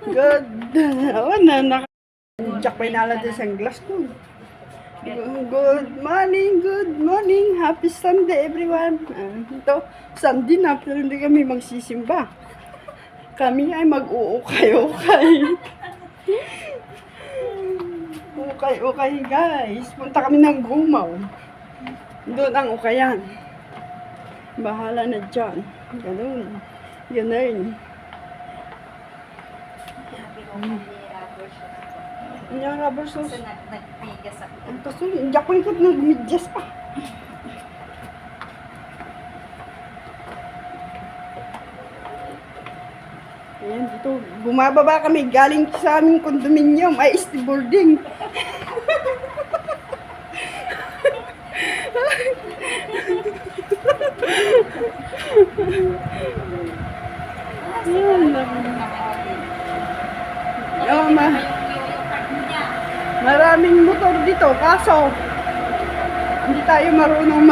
Good. Oh, naka-jack pa inala din sa glass ko. Good morning. Happy Sunday, everyone. Ito, Sunday na, pero hindi kami magsisimba. Kami ay mag-uukay-ukay. Ukay-ukay, guys. Punta kami ng Gumaw. Doon ang ukayan. Bahala na dyan. Ganun. Ganun. Yung rubber shoes. Nagpigas ako. Ang kaso, hindi ako ikot nag-medyas pa. Ayan, dito. Bumababa kami galing sa aming condominium. Ay, boarding. Ayan, maraming motor dito, kaso hindi tayo marunong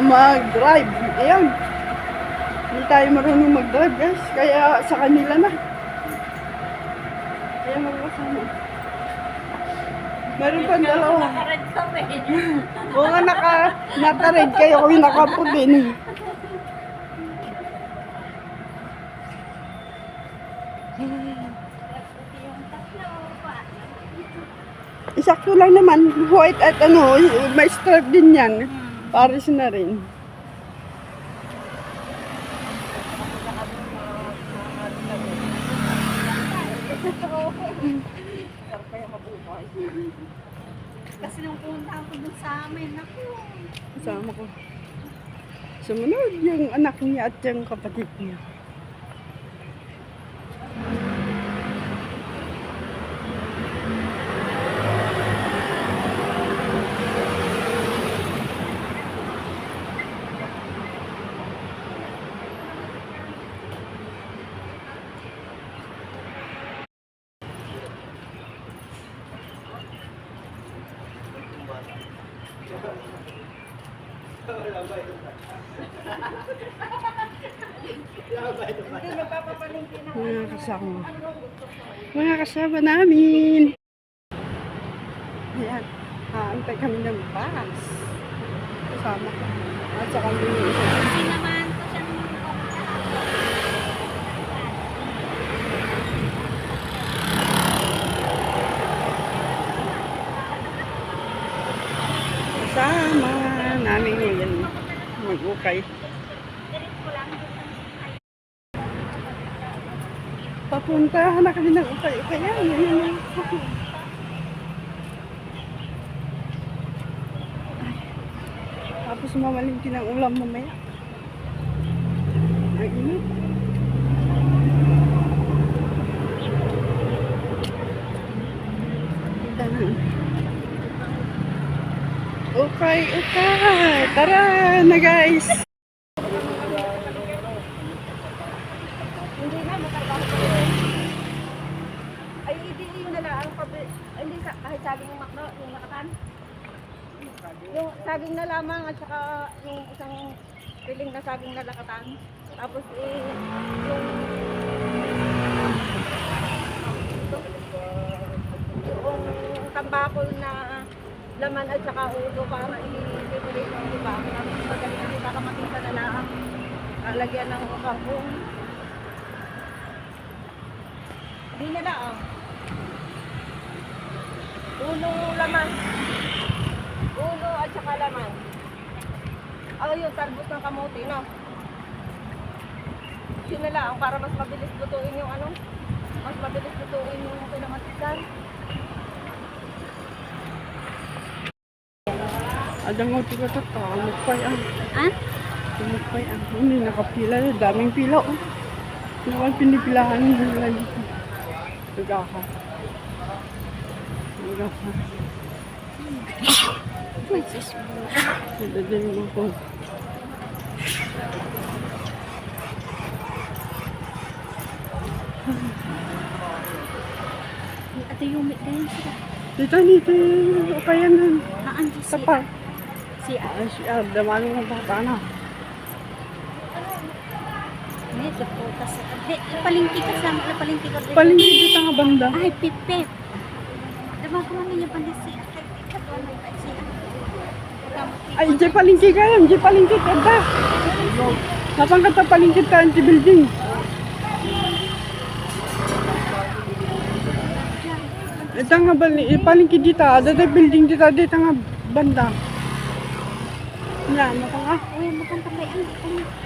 mag-drive. Ayan. Hindi tayo marunong mag-drive, guys. Kaya sa kanila na. Kaya magkasama. Meron pa dalawa. Nakared kami. Oo nga, naka-red kayo. Kami nakaputi. Isakto lang naman. White at may stripe din yan. Paris na rin. Kasi nung punta ako dun sa amin, naku. Kasama ko. Sumunod yung anak niya at yung kapatid niya. Mga kasama namin. Ayan, haantay kami ng bus. Kasama ko. At saka kami. Kasi naman ko siyang Kasama namin ngayon. Mag-ukay. Papuntahan na kami ng ukay-ukay. Ayan. Tapos mamalingki ng ulam mamaya. Ang init. Ukay. Tara na, guys. hindi na matrabaho ko. Ay, hindi yun na lang. Hindi kahit saging yung makno, yung nakatan. Yung saging na lamang at saka yung isang piling na saging na lakatan. Tapos yung tambakol na laman at saka ulo para i-preparate ng iba. Tapos magaling na kita kamakita na lang. Lagyan ng kangkong. Hindi na lang. Ulo laman. Ulo at saka laman. Yung tarbos ng kamote, no? Yun na lang, para mas mabilis lutuin yung mas mabilis lutuin yung pinamatisan. Adang mo tiga ito. Tumukpay ang. Ha? Tumukpay ang. Hindi nakapila. Daming pila. Naman pinipilahan nila dito. Tugaha. Dadalhin mo ko. Ate yung may ganyan sila. Dito. Ukayan na. Naanti siya. Tapal. Si Daman mo bata na. bili sa putas. Palingki ka sa palingki ka. Palingki dito nga banda. Ay, pipip. Diba ko man niya pandisi. Ikat ko may kasi. Ay, di palingki ka yan. Di palingki ka ba? Kapang kata palingki ka anti-building. Ito nga palingki dito. Dito building dito nga banda. Yan, maka nga. Uy, makanta kay ano.